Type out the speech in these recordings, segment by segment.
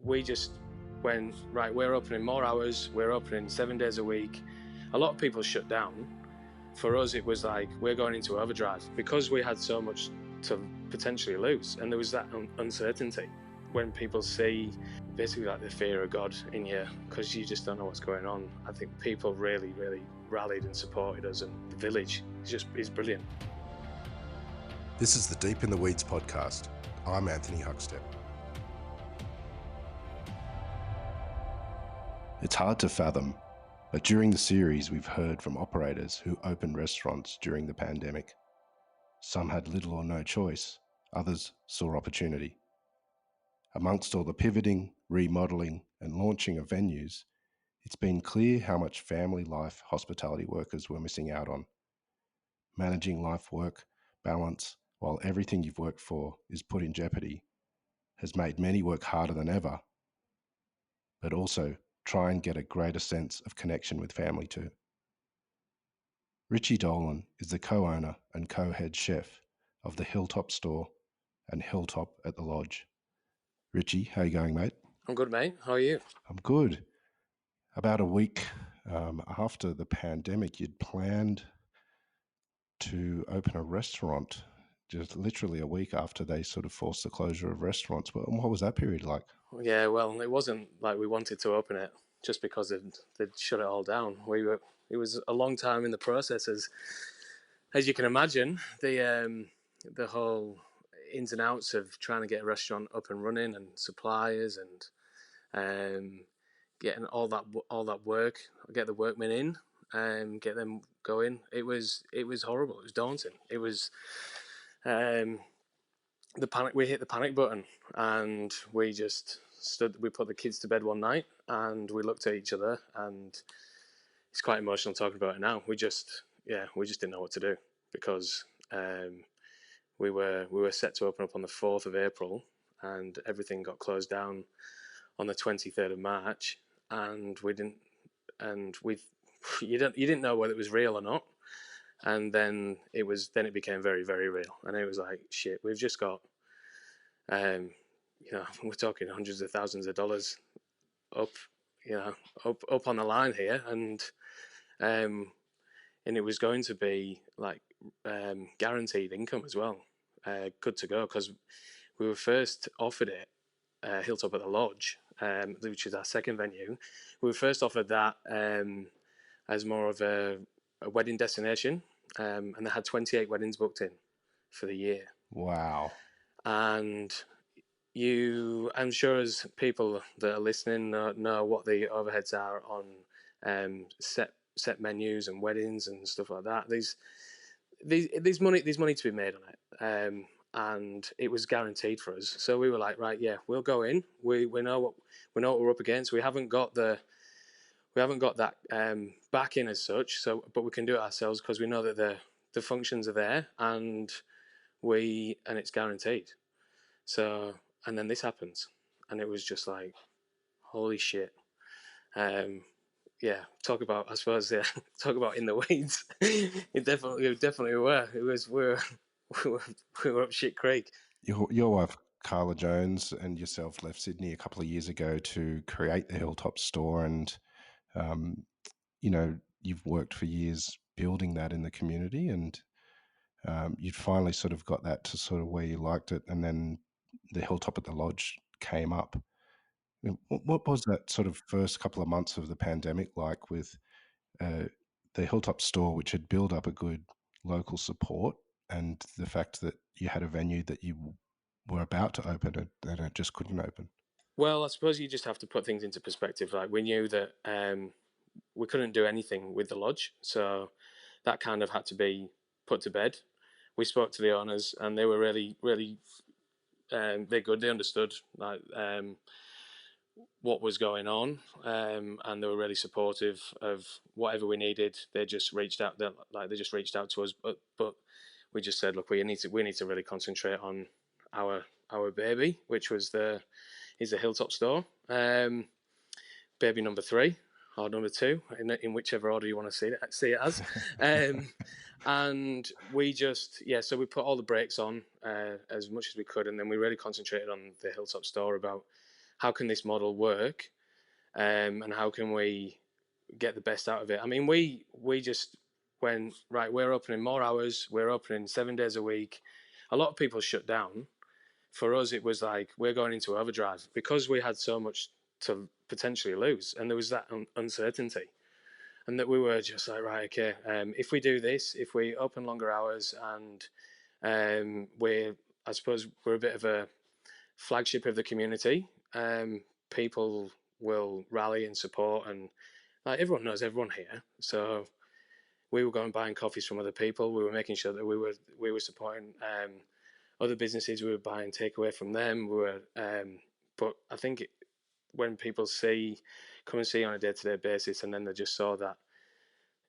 we just went, right, we're opening more hours, we're opening 7 days a week. A lot of people shut down. For us, it was like, we're going into overdrive because we had so much to potentially lose. And there was that uncertainty when people see basically like the fear of God in you, because you just don't know what's going on. I think people really, really rallied and supported us, and the village is brilliant. This is the Deep in the Weeds podcast. I'm Anthony Huckstep. It's hard to fathom, but during the series we've heard from operators who opened restaurants during the pandemic. Some had little or no choice, others saw opportunity. Amongst all the pivoting, remodelling and launching of venues, it's been clear how much family life hospitality workers were missing out on. Managing life-work balance while everything you've worked for is put in jeopardy has made many work harder than ever, but also try and get a greater sense of connection with family too. Richie Dolan is the co-owner and co-head chef of the Hilltop Store and HillTop at the Lodge. Richie, how you going, mate? I'm good, mate. How are you? I'm good. About a week after the pandemic, you'd planned to open a restaurant, just literally a week after they sort of forced the closure of restaurants. What was that period like? Yeah, well, it wasn't like we wanted to open it just because they'd shut it all down. It was a long time in the process, as you can imagine. The whole ins and outs of trying to get a restaurant up and running, and suppliers, and getting all that work, get the workmen in, get them going. It was horrible. It was daunting. It was the panic. We hit the panic button, and we just stood. We put the kids to bed one night, and we looked at each other, and it's quite emotional talking about it now. We just didn't know what to do, because we were set to open up on the 4th of April, and everything got closed down on the 23rd of March, and you didn't know whether it was real or not. And then it became very, very real, and it was like, shit, we've just got we're talking hundreds of thousands of dollars up on the line here, and it was going to be like guaranteed income as well, good to go, because we were first offered it, Hilltop at the Lodge, which is our second venue. We were first offered that as more of a wedding destination, and they had 28 weddings booked in for the year. Wow. And I'm sure as people that are listening know what the overheads are on set menus and weddings and stuff like that. There's money to be made on it, and it was guaranteed for us. So we were like, right, yeah, we'll go in. We know what we're up against. We haven't got that backing as such. So, but we can do it ourselves, because we know that the functions are there, and it's guaranteed. So, and then this happens, and it was just like, holy shit. Talk about in the weeds. We definitely were. We were up shit creek. Your wife, Carla Jones, and yourself left Sydney a couple of years ago to create the Hilltop Store, and you've worked for years building that in the community, and you'd finally sort of got that to sort of where you liked it, and then the Hilltop at the Lodge came up. What was that sort of first couple of months of the pandemic like with the Hilltop Store, which had built up a good local support, and the fact that you had a venue that you were about to open and it just couldn't open? Well, I suppose you just have to put things into perspective. Like, we knew that we couldn't do anything with the lodge, so that kind of had to be put to bed. We spoke to the owners, and they were really, really they're good. They understood what was going on, and they were really supportive of whatever we needed. They just reached out. They just reached out to us, but we just said, look, we need to really concentrate on our baby, which is the Hilltop Store, baby number 3 or number 2, in whichever order you want to see it as. And we just so we put all the brakes on as much as we could, and then we really concentrated on the Hilltop Store about how can this model work, and how can we get the best out of it. I mean, we just went, right, we're opening more hours, we're opening 7 days a week. A lot of people shut down. For us, it was like we're going into overdrive because we had so much to potentially lose, and there was that uncertainty, and that we were just like, right, okay, if we do this, if we open longer hours, and I suppose we're a bit of a flagship of the community, people will rally and support, and like everyone knows everyone here, so we were going buying coffees from other people. We were making sure that we were supporting other businesses. We were buying takeaway from them. But I think when people come and see on a day-to-day basis, and then they just saw that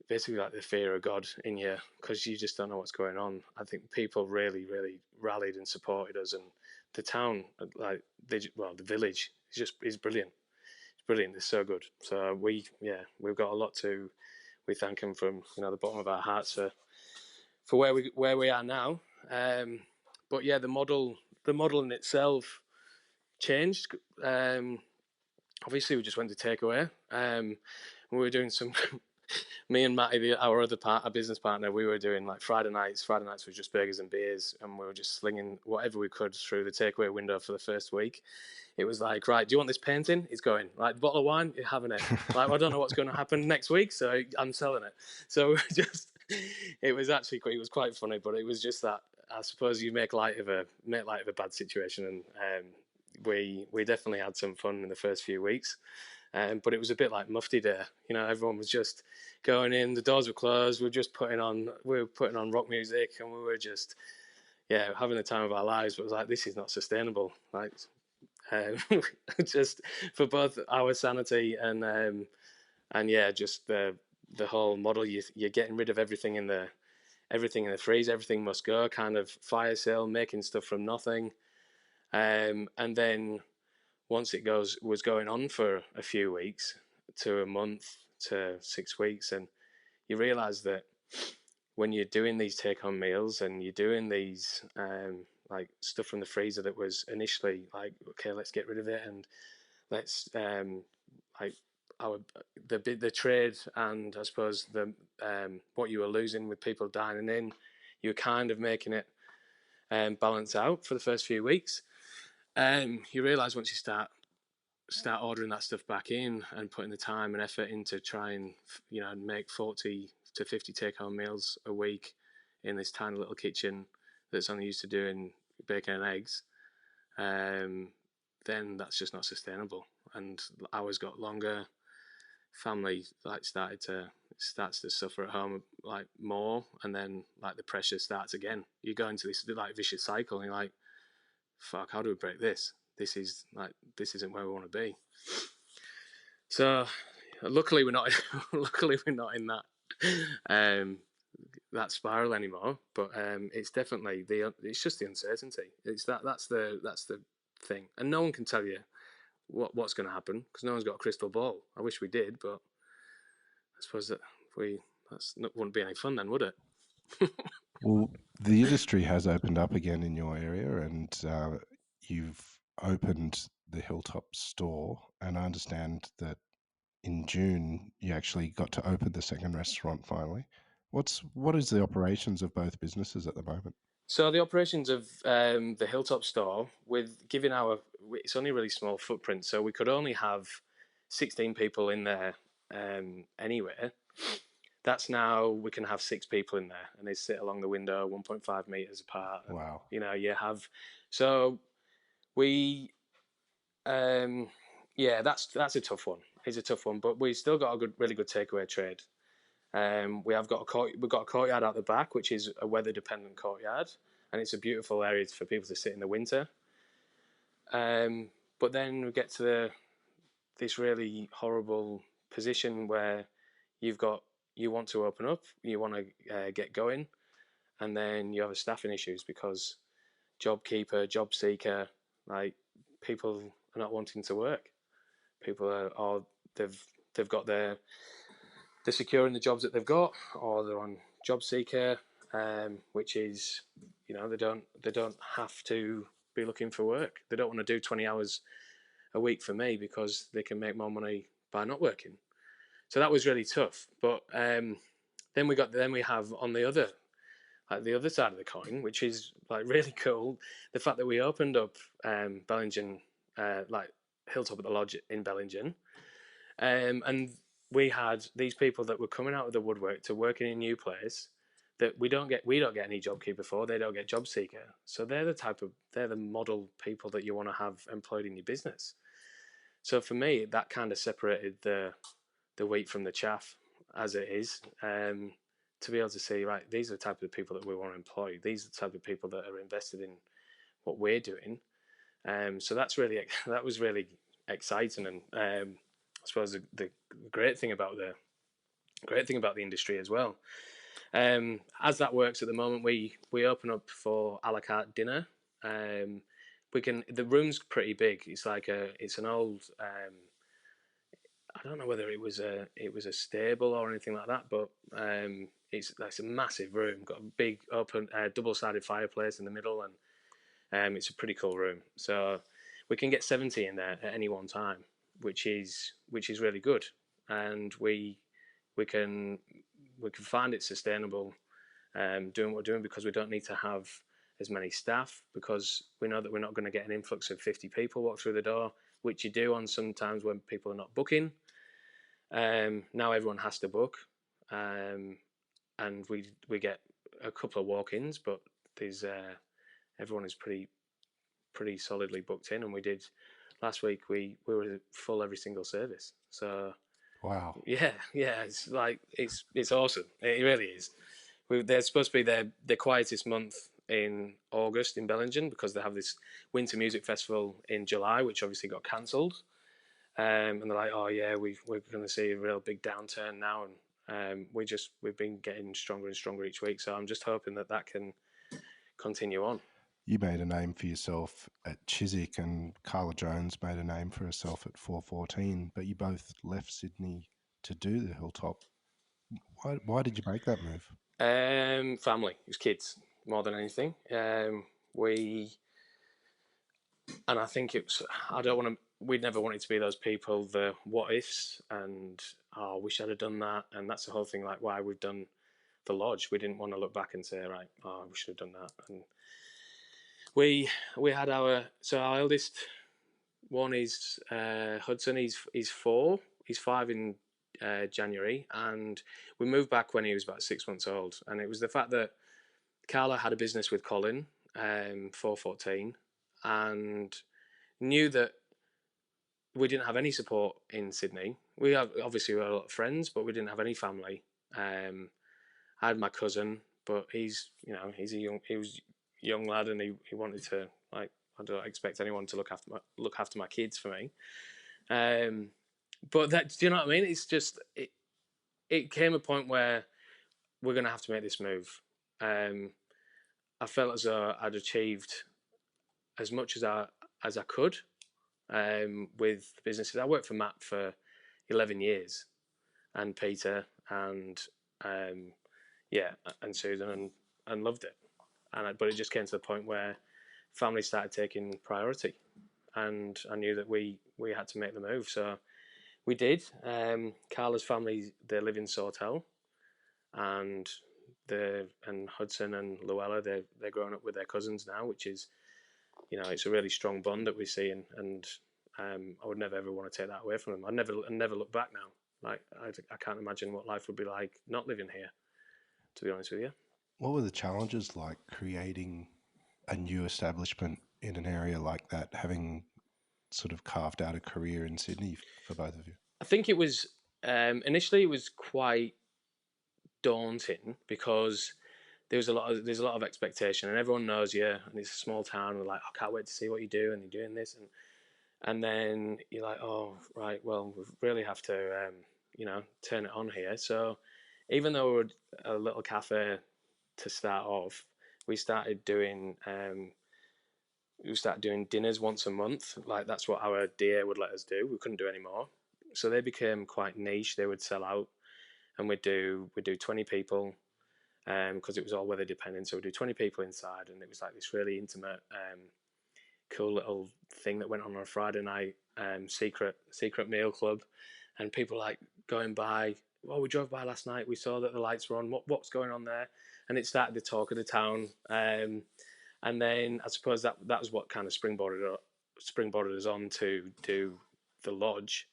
basically like the fear of God in you, because you just don't know what's going on. I think people really, really rallied and supported us, and the town, like the village, is brilliant. It's brilliant. It's so good. So we've got a lot to. We thank them from the bottom of our hearts for where we are now. But yeah, the model in itself changed. Obviously, we just went to takeaway. We were doing some. Me and Matty, our business partner, we were doing like Friday nights. Friday nights was just burgers and beers, and we were just slinging whatever we could through the takeaway window for the first week. It was like, right, do you want this painting? It's going. Like, bottle of wine? You're having it. Like, I don't know what's going to happen next week, so I'm selling it. So it was quite funny, but it was just that, I suppose you make light of a bad situation, and we definitely had some fun in the first few weeks. But it was a bit like Mufti Day. Everyone was just going in. The doors were closed. We were putting on rock music, and we were just having the time of our lives. But it was like, this is not sustainable. Like, just for both our sanity and just the whole model. You're getting rid of everything in the freeze. Everything must go. Kind of fire sale, making stuff from nothing, and then once it was going on for a few weeks to a month to 6 weeks, and you realize that when you're doing these take-home meals and you're doing these like stuff from the freezer that was initially like, okay, let's get rid of it, and let's like the trade, and I suppose the what you were losing with people dining in, you were kind of making it balance out for the first few weeks. You realize once you start ordering that stuff back in and putting the time and effort into try and make 40 to 50 take-home meals a week in this tiny little kitchen that's only used to doing bacon and eggs, then that's just not sustainable. And hours got longer. Family starts to suffer at home like more, and then like the pressure starts again. You go into this like vicious cycle, and you're like, fuck, how do we break this? This isn't where we want to be. So luckily we're not in that spiral anymore. But it's definitely it's just the uncertainty. That's the thing, and no one can tell you what's going to happen, because no one's got a crystal ball. I wish we did, but I suppose that wouldn't be any fun then, would it? Well, the industry has opened up again in your area, and you've opened the Hilltop store, and I understand that in June you actually got to open the second restaurant finally. What is the operations of both businesses at the moment? So the operations of the Hilltop store, it's only a really small footprint, so we could only have 16 people in there anyway. That's now we can have 6 people in there, and they sit along the window 1.5 meters apart. And, wow. You have, so we, that's a tough one. It's a tough one, but we still got a really good takeaway trade. We've got a courtyard out the back, which is a weather-dependent courtyard, and it's a beautiful area for people to sit in the winter. But then we get to this really horrible position where you want to open up, you want to get going, and then you have a staffing issues because job seeker, like people are not wanting to work. People are they've got they're securing the jobs that they've got, or they're on job seeker, which is they don't have to be looking for work. They don't want to do 20 hours a week for me because they can make more money by not working. So that was really tough. But then we have on the other side of the coin, which is like really cool, the fact that we opened up Bellingen, like Hilltop at the Lodge in Bellingen, and we had these people that were coming out of the woodwork to work in a new place that we don't get any JobKeeper for. They don't get job seeker. So they're the model people that you want to have employed in your business. So for me, that kind of separated the wheat from the chaff, as it is. To be able to see, right, these are the type of people that we want to employ. These are the type of people that are invested in what we're doing. So that was really exciting, and I suppose the great thing about the industry as well. As that works at the moment, we open up for a la carte dinner. The room's pretty big. It's like it's an old. I don't know whether it was a stable or anything like that, but it's a massive room. Got a big open double-sided fireplace in the middle, and it's a pretty cool room. So we can get 70 in there at any one time, which is really good, and we can find it sustainable doing what we're doing because we don't need to have as many staff because we know that we're not going to get an influx of 50 people walk through the door, which you do on sometimes when people are not booking. Now everyone has to book, and we get a couple of walk-ins, but there's everyone is pretty solidly booked in, and we did last week. We were full every single service. So wow, yeah, it's like it's awesome. It really is. They're supposed to be their quietest month in August in Bellingen because they have this winter music festival in July, which obviously got cancelled. And they're like, oh yeah, we're going to see a real big downturn now, and we've been getting stronger and stronger each week. So I'm just hoping that can continue on. you made a name for yourself at Chiswick, and Carla Jones made a name for herself at 414. But you both left Sydney to do the Hilltop. Why did you make that move? Family, it was kids more than anything. And I think I don't want to. We never wanted to be those people, the what ifs, and oh, I wish I'd have done that. And that's the whole thing, like why we've done the lodge. We didn't want to look back and say, right, oh, we should have done that. And we had our eldest one is Hudson. He's 4. He's 5 in January, and we moved back when he was about 6 months old. And it was the fact that Carla had a business with Colin, 414, and knew that we didn't have any support in Sydney. We had a lot of friends, but we didn't have any family. I had my cousin, but he was a young lad, and he wanted to, like, I don't expect anyone to look after my kids for me. But do you know what I mean? It's just it came a point where we're going to have to make this move. I felt as though I'd achieved as much as I could with businesses. I worked for Matt for 11 years, and Peter, and and Susan, and loved it. But it just came to the point where family started taking priority, and I knew that we had to make the move. So we did. Carla's family, they live in Sawtell, and Hudson and Luella, they're growing up with their cousins now, which is, it's a really strong bond that we see, and I would never ever want to take that away from them. I never look back now. Like I can't imagine what life would be like not living here, to be honest with you. What were the challenges like creating a new establishment in an area like that, having sort of carved out a career in Sydney for both of you? I think it was initially it was quite daunting because there's a lot of expectation, and everyone knows you, and it's a small town, and like, I can't wait to see what you do, and you're doing this, and then you're like, oh right, well, we really have to turn it on here. So even though we were a little cafe to start off, we started doing dinners once a month. Like, that's what our DA would let us do. We couldn't do any more, so they became quite niche. They would sell out, and we'd do 20 people, because it was all weather dependent. So we'd do 20 people inside, and it was like this really intimate cool little thing that went on a Friday night, secret meal club, and people like going by. Oh, we drove by last night. We saw that the lights were on. What's going on there? And it started the talk of the town. And then I suppose that was what kind of springboarded us on to do the lodge,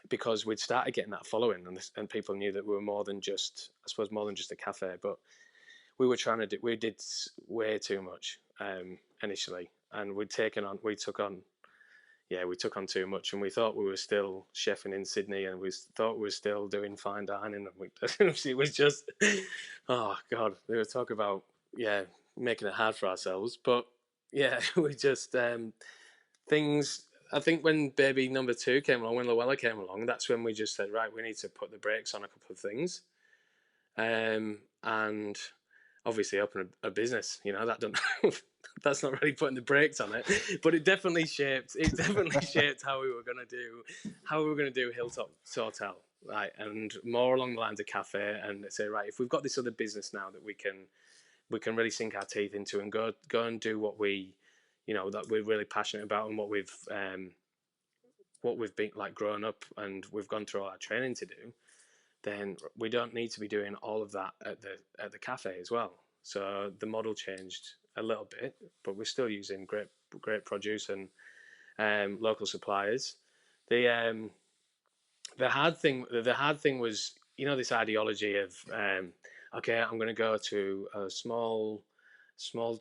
because we'd started getting that following, and people knew that we were more than just a cafe, but we did way too much initially, and we took on too much, and we thought we were still chefing in Sydney, and we thought we were still doing fine dining, and it was just, oh god, they were talking about making it hard for ourselves, but we just things. I think when baby number 2 came along, when Luella came along, that's when we just said, right, we need to put the brakes on a couple of things, and obviously open a business. That don't that's not really putting the brakes on it, but it definitely shaped how we were going to do Hilltop Hotel, right, and more along the lines of cafe, and say, right, if we've got this other business now that we can really sink our teeth into and go and do what we that we're really passionate about, and what we've been like growing up and we've gone through all our training to do, then we don't need to be doing all of that at the cafe as well. So the model changed a little bit, but we're still using great produce and local suppliers. The hard thing was, this ideology of okay, I'm going to go to a small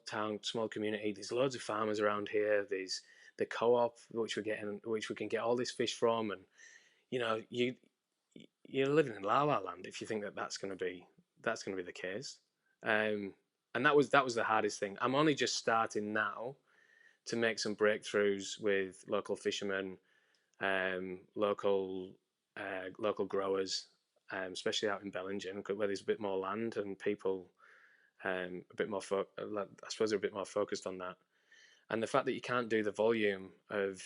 town, small community. There's loads of farmers around here. There's the co-op which we can get all this fish from, and you're living in La La Land if you think that that's going to be the case. And that was the hardest thing. I'm only just starting now to make some breakthroughs with local fishermen, local growers, especially out in Bellingen, where there's a bit more land and people a bit more. I suppose they're a bit more focused on that, and the fact that you can't do the volume of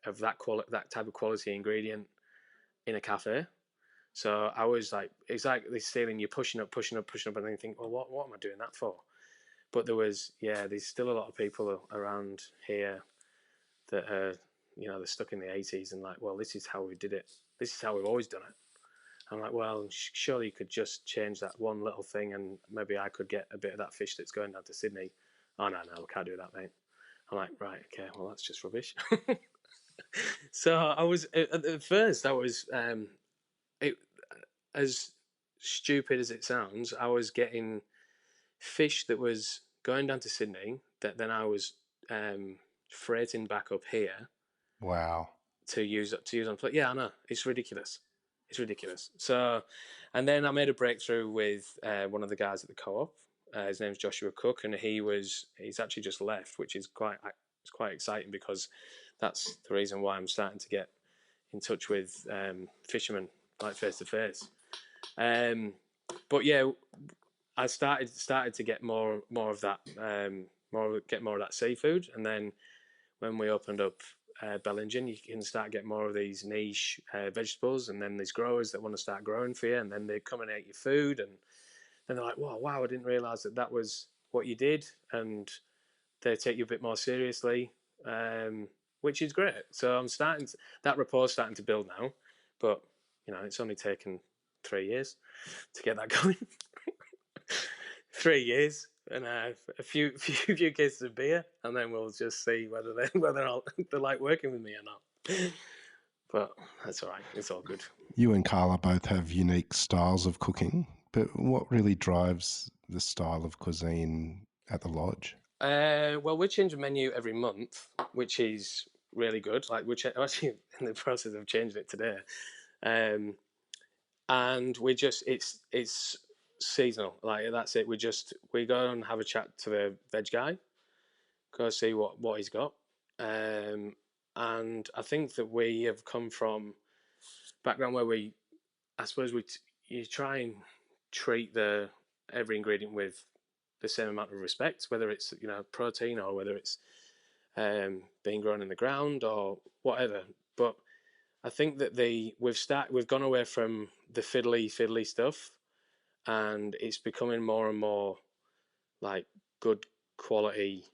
that type of quality ingredient in a cafe. So I was like, it's like this ceiling, you're pushing up, and then you think, well, what am I doing that for? But there's still a lot of people around here that are, they're stuck in the 80s and like, well, this is how we did it. This is how we've always done it. I'm like, well, surely you could just change that one little thing, and maybe I could get a bit of that fish that's going down to Sydney. Oh, no, we can't do that, mate. I'm like, right, okay, well, that's just rubbish. So I was, at first, it, as stupid as it sounds, I was getting fish that was going down to Sydney that then I was freighting back up here. Wow. To use on plate. Yeah, I know. It's ridiculous. So, and then I made a breakthrough with one of the guys at the co-op. His name's Joshua Cook, and he's actually just left, which is quite exciting, because that's the reason why I'm starting to get in touch with fishermen like face to face. But yeah, I started to get more of that, more of that seafood, and then when we opened up Bellingen, you can start getting more of these niche vegetables, and then there's growers that want to start growing for you, and then they come and eat your food, and then they're like, wow, I didn't realise that was what you did, and they take you a bit more seriously, which is great. So that rapport's starting to build now, but it's only taken 3 years to get that going. 3 years and a few cases of beer, and then we'll just see whether they like working with me or not. But that's all right. It's all good. You and Carla both have unique styles of cooking, but what really drives the style of cuisine at the lodge? Well, we change the menu every month, which is really good. Like we're actually in the process of changing it today, and we just it's seasonal. Like that's it. We go and have a chat to the veg guy, go see what he's got, and I think that we have come from background where you try and treat every ingredient with the same amount of respect, whether it's protein or whether it's being grown in the ground or whatever. But I think that we've gone away from the fiddly stuff, and it's becoming more and more like good quality.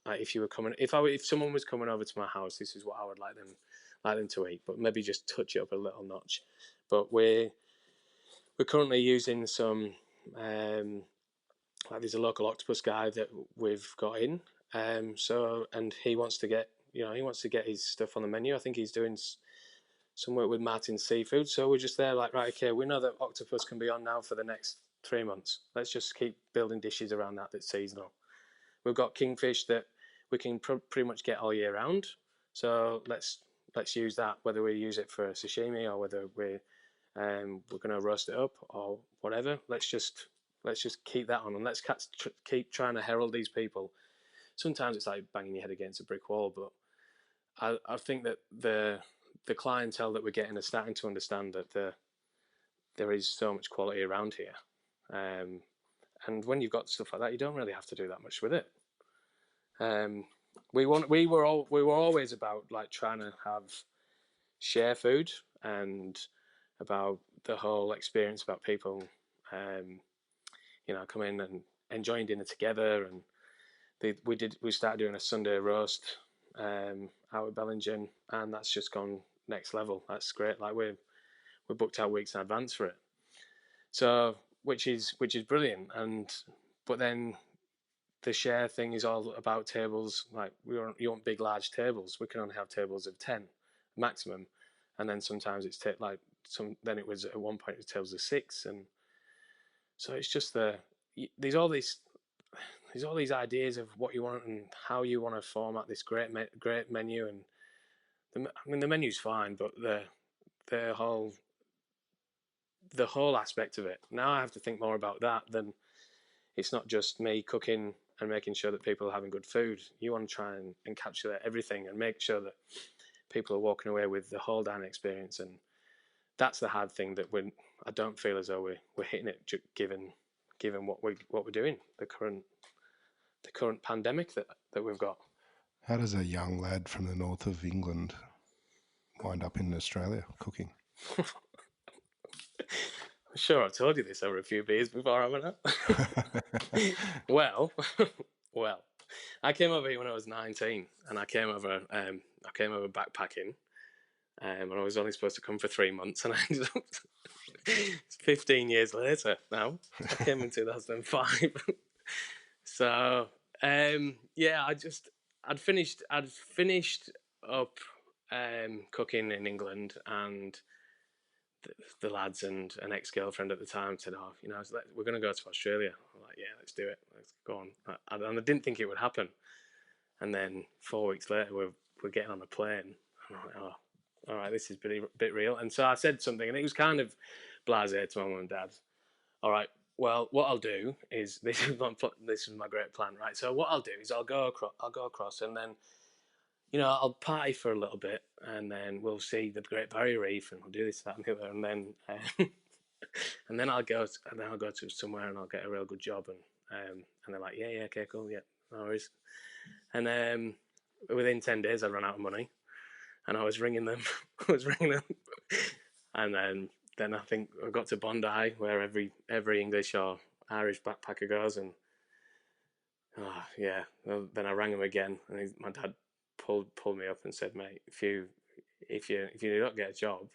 Like if someone was coming over to my house, this is what I would like them to eat, but maybe just touch it up a little notch. But we're currently using some like there's a local octopus guy that we've got in, and he wants to get his stuff on the menu. I think he's doing some work with Martin's Seafood, so we're just there like, right, okay, we know that octopus can be on now for the next 3 months. Let's just keep building dishes around that's seasonal. We've got kingfish that we can pretty much get all year round, so let's use that, whether we use it for sashimi or whether we're going to roast it up or whatever. Let's just keep that on, and let's keep trying to herald these people. Sometimes it's like banging your head against a brick wall, but I think that the clientele that we're getting are starting to understand that there is so much quality around here, and when you've got stuff like that, you don't really have to do that much with it. We were always about like trying to share food and about the whole experience, about people, coming and enjoying dinner together. And we started doing a Sunday roast out at Bellingen, and that's just gone next level. That's great. Like we're booked out weeks in advance for it, so which is brilliant. But then the share thing is all about tables. Like you want big, large tables. We can only have tables of 10 maximum, and then sometimes it's then it was at one point it was tables of 6, and so it's just there's all these ideas of what you want and how you want to format this great menu. And the menu's fine, but the whole aspect of it, now I have to think more about that. Than it's not just me cooking and making sure that people are having good food. You want to try and encapsulate everything and make sure that people are walking away with the whole Dani experience. And that's the hard thing that I don't feel as though we're hitting it, given what we're doing, the current pandemic that we've got. How does a young lad from the north of England wind up in Australia cooking? I'm sure I told you this over a few beers before, haven't I? well, I came over here when I was 19, and I came over backpacking, and I was only supposed to come for 3 months, and I ended up 15 years later now. I came in 2005. So I'd finished up cooking in England, and the lads and an ex-girlfriend at the time said, "Oh, we're going to go to Australia." I'm like, "Yeah, let's do it. Let's go on." And I didn't think it would happen. And then 4 weeks later, we're getting on a plane. I'm like, "Oh, all right, this is a bit real." And so I said something, and it was kind of blasé to my mum and dad. All right, well, what I'll do is this is my great plan, right? So what I'll do is I'll go across, and then I'll party for a little bit, and then we'll see the Great Barrier Reef, and we'll do this, that, and the other, and then and then I'll go to somewhere, and I'll get a real good job, and they're like, yeah, okay, cool, yeah, no worries. And within 10 days, I ran out of money, and I was ringing them, and then I think I got to Bondi, where every English or Irish backpacker goes, and then I rang him again, and my dad pulled me up and said, "Mate, if you don't get a job,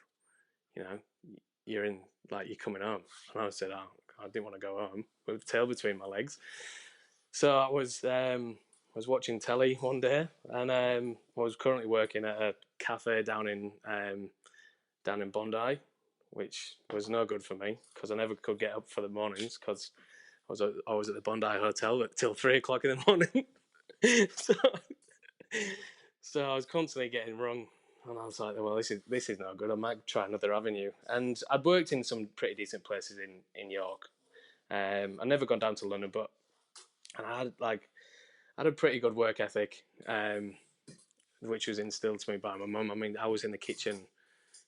you're in, like, you're coming home." And I said, "Oh, I didn't want to go home with the tail between my legs." So I was watching telly one day, and I was currently working at a cafe down in Bondi, which was no good for me because I never could get up for the mornings because I was at the Bondi Hotel till 3 o'clock in the morning. So I was constantly getting wrong, and I was like, "Well, this is no good. I might try another avenue." And I'd worked in some pretty decent places in York. I'd never gone down to London, and I had a pretty good work ethic, which was instilled to me by my mum. I mean, I was in the kitchen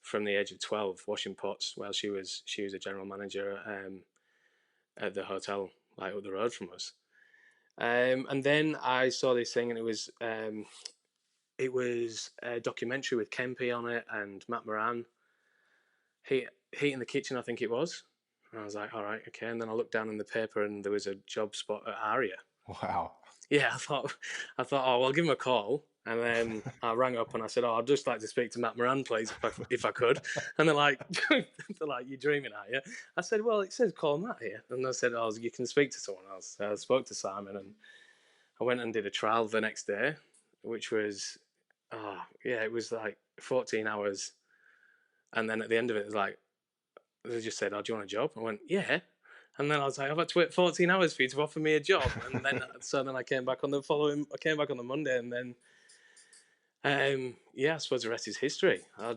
from the age of 12, washing pots while she was a general manager at the hotel like up the road from us. And then I saw this thing, and it was a documentary with Kempe on it and Matt Moran. Heat in the Kitchen, I think it was. And I was like, all right, okay. And then I looked down in the paper, and there was a job spot at Aria. Wow. Yeah, I thought, oh, well, I'll give him a call. And then I rang up and I said, oh, I'd just like to speak to Matt Moran, please, if I could. And they're like, you're dreaming, are you? I said, well, it says call Matt here. And I said, oh, you can speak to someone else. So I spoke to Simon and I went and did a trial the next day, which was, it was like 14 hours. And then at the end of it, it was like, they just said, oh, do you want a job? I went, yeah. And then I was like, I've had to wait 14 hours for you to offer me a job. And then, I came back on the Monday, and then, I suppose the rest is history. I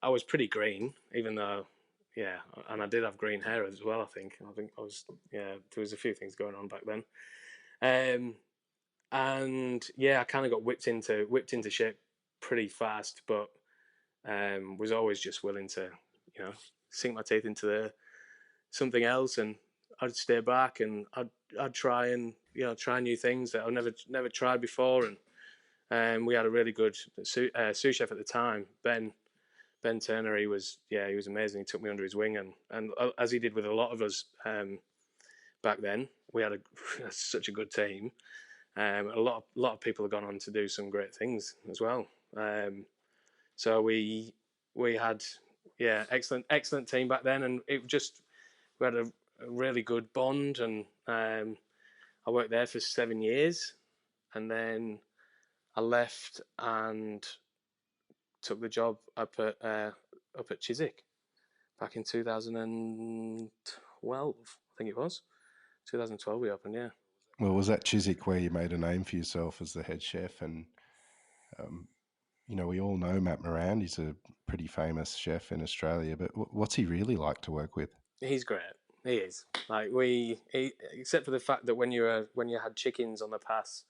was pretty green, even though, and I did have green hair as well, I think I was, there was a few things going on back then. I kind of got whipped into shape pretty fast, but, was always just willing to, sink my teeth into something else, and I'd stay back and I'd try and try new things that I've never tried before. And we had a really good sous chef at the time, Ben Turner. He was amazing. He took me under his wing, and as he did with a lot of us back then, we had such a good team. A lot of people have gone on to do some great things as well. So we had excellent team back then, and we had a really good bond. And I worked there for 7 years, and then I left and took the job up at Chiswick back in 2012. I think it was 2012 we opened. Yeah. Well, was that Chiswick where you made a name for yourself as the head chef? And we all know Matt Moran. He's a pretty famous chef in Australia, but what's he really like to work with? He's great. He is. Like except for the fact that when you had chickens on the pass,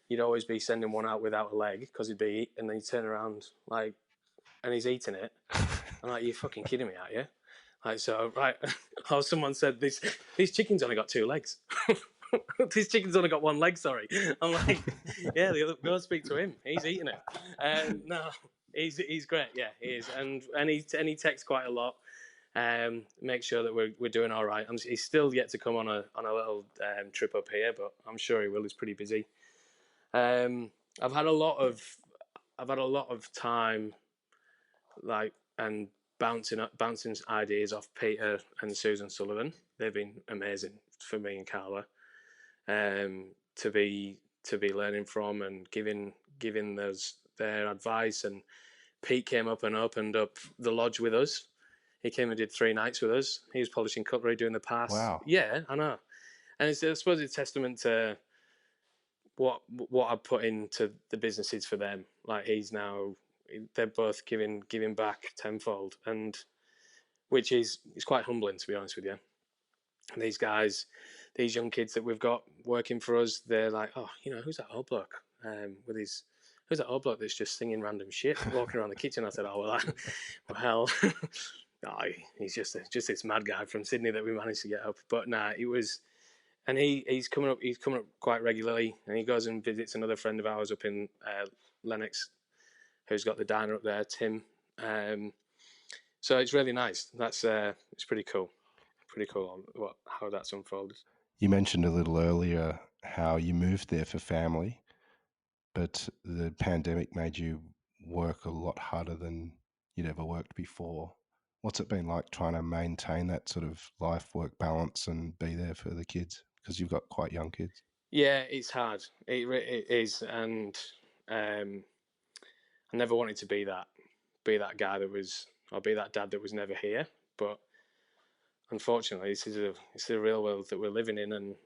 you'd always be sending one out without a leg because and then you turn around and he's eating it. I'm like, you're fucking kidding me, aren't you? Like, so right, how someone said these chickens only got 2 legs. These chickens only got 1 leg. Sorry. I'm like, yeah, go and speak to him. He's eating it. No, he's great. Yeah, he is, and he texts quite a lot. Make sure that we're doing all right. He's still yet to come on a little trip up here, but I'm sure he will. He's pretty busy. I've had a lot of time, and bouncing ideas off Peter and Susan Sullivan. They've been amazing for me and Carla, to be learning from and giving their advice. And Pete came up and opened up the lodge with us. He came and did 3 nights with us. He was polishing cutlery, doing the pass. Wow. Yeah, I know. And I suppose it's a testament to what I put into the businesses for them. Like they're both giving back tenfold, and which is quite humbling, to be honest with you. And these guys, these young kids that we've got working for us, they're like, oh, who's that old bloke who's that old bloke that's just singing random shit walking around the kitchen? I said, oh well, he's just this mad guy from Sydney that we managed to get up. But nah, it was. And he's coming up quite regularly, and he goes and visits another friend of ours up in Lennox, who's got the diner up there, Tim. So it's really nice. That's it's pretty cool. How that's unfolded. You mentioned a little earlier how you moved there for family, but the pandemic made you work a lot harder than you'd ever worked before. What's it been like trying to maintain that sort of life-work balance and be there for the kids? Because you've got quite young kids. Yeah, it's hard. It is, and I never wanted to be that guy or be that dad that was never here. But unfortunately, it's the real world that we're living in, and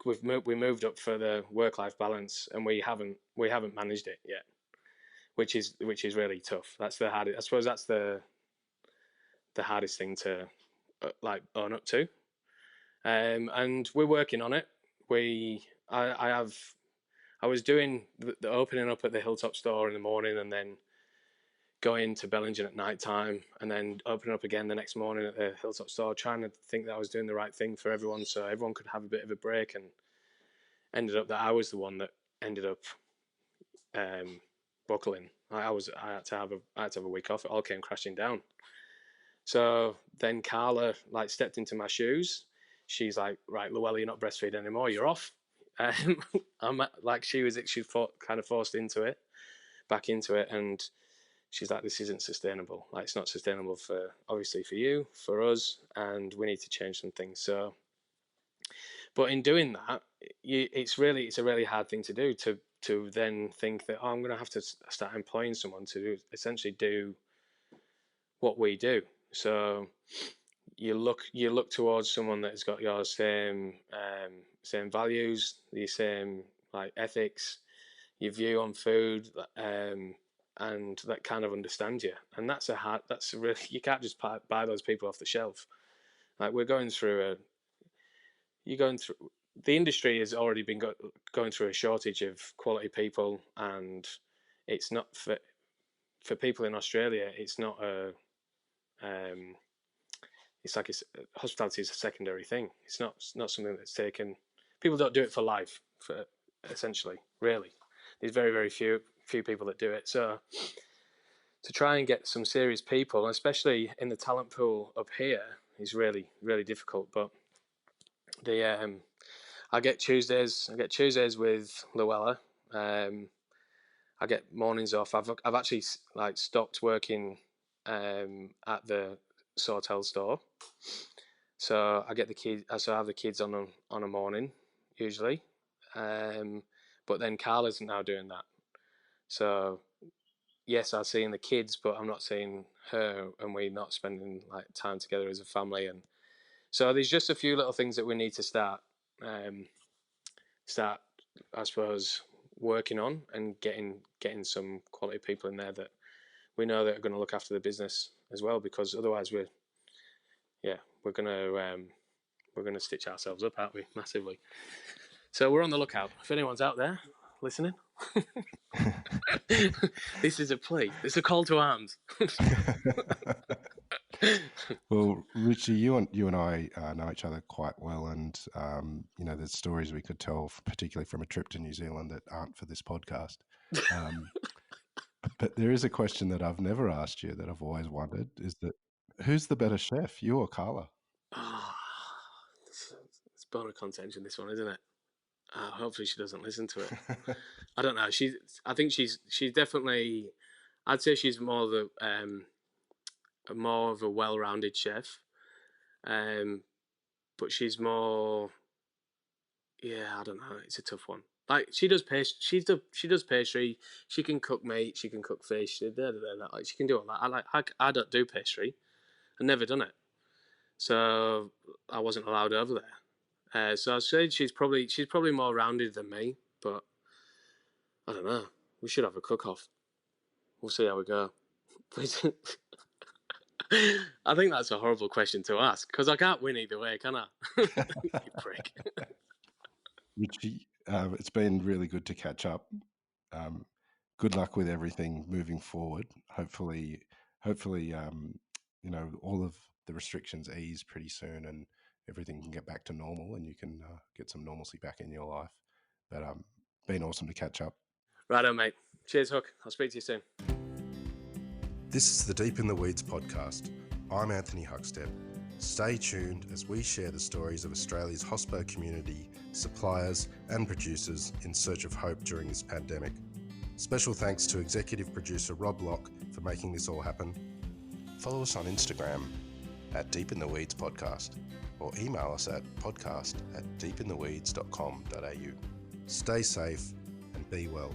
we moved up for the work-life balance, and we haven't managed it yet, which is really tough. That's the hardest. I suppose that's the hardest thing to own up to. And we're working on it. I was doing the opening up at the Hilltop store in the morning, and then going to Bellingen at night time, and then opening up again the next morning at the Hilltop store, trying to think that I was doing the right thing for everyone, so everyone could have a bit of a break. And ended up that I was the one that ended up buckling. I had to have a week off. It all came crashing down. So then Carla stepped into my shoes. she's like, right, Luella, you're not breastfeeding anymore. You're off. I'm like, she kind of forced back into it, and she's like, this isn't sustainable. Like, it's not sustainable obviously for you, for us, and we need to change some things. So, but in doing that, it's a really hard thing to do, to then think that, oh, I'm going to have to start employing someone to essentially do what we do. So you look towards someone that has got your same values, the same like ethics, your view on food, and that kind of understand you. And that's really, you can't just buy those people off the shelf. Like, we're going through the industry has already been going through a shortage of quality people, and it's not for people in Australia. It's not it's like hospitality is a secondary thing. It's not something that's taken. People don't do it for life, essentially. Really, there's very, very few people that do it. So to try and get some serious people, especially in the talent pool up here, is really, really difficult. But I get Tuesdays with Luella. I get mornings off. I've actually like stopped working at the Sawtell store, so I get the kids. So I have the kids on a morning usually, but then Carla's now doing that. So yes, I'm seeing the kids, but I'm not seeing her, and we're not spending like time together as a family. And so there's just a few little things that we need to start, I suppose, working on, and getting some quality people in there that we know that are going to look after the business as well, because otherwise we're going to stitch ourselves up, aren't we, massively. So we're on the lookout. If anyone's out there listening, this is a plea. It's a call to arms. Well, Richie, you and I know each other quite well, and there's stories we could tell, particularly from a trip to New Zealand, that aren't for this podcast. But there is a question that I've never asked you that I've always wondered: is that who's the better chef, you or Carla? Oh, it's bone of contention, this one, isn't it? Hopefully she doesn't listen to it. I don't know. I think she's definitely. I'd say she's more of a well-rounded chef, but she's more. Yeah, I don't know. It's a tough one. Like, she does pastry. She does pastry. She can cook meat. She can cook fish. Like, she can do all that. I don't do pastry. I've never done it, so I wasn't allowed over there. So I'd say she's probably more rounded than me, but I don't know. We should have a cook-off. We'll see how we go. I think that's a horrible question to ask, because I can't win either way, can I? You prick. Richie, it's been really good to catch up. Good luck with everything moving forward. Hopefully, all of the restrictions ease pretty soon, and everything can get back to normal, and you can get some normalcy back in your life. But been awesome to catch up. Righto, mate. Cheers, Huck. I'll speak to you soon. This is the Deep in the Weeds podcast. I'm Anthony Huckstep. Stay tuned as we share the stories of Australia's hospo community, suppliers and producers in search of hope during this pandemic. Special thanks to executive producer Rob Locke for making this all happen. Follow us on Instagram at Deep in the Weeds Podcast, or email us at podcast@deepintheweeds.com.au. Stay safe and be well.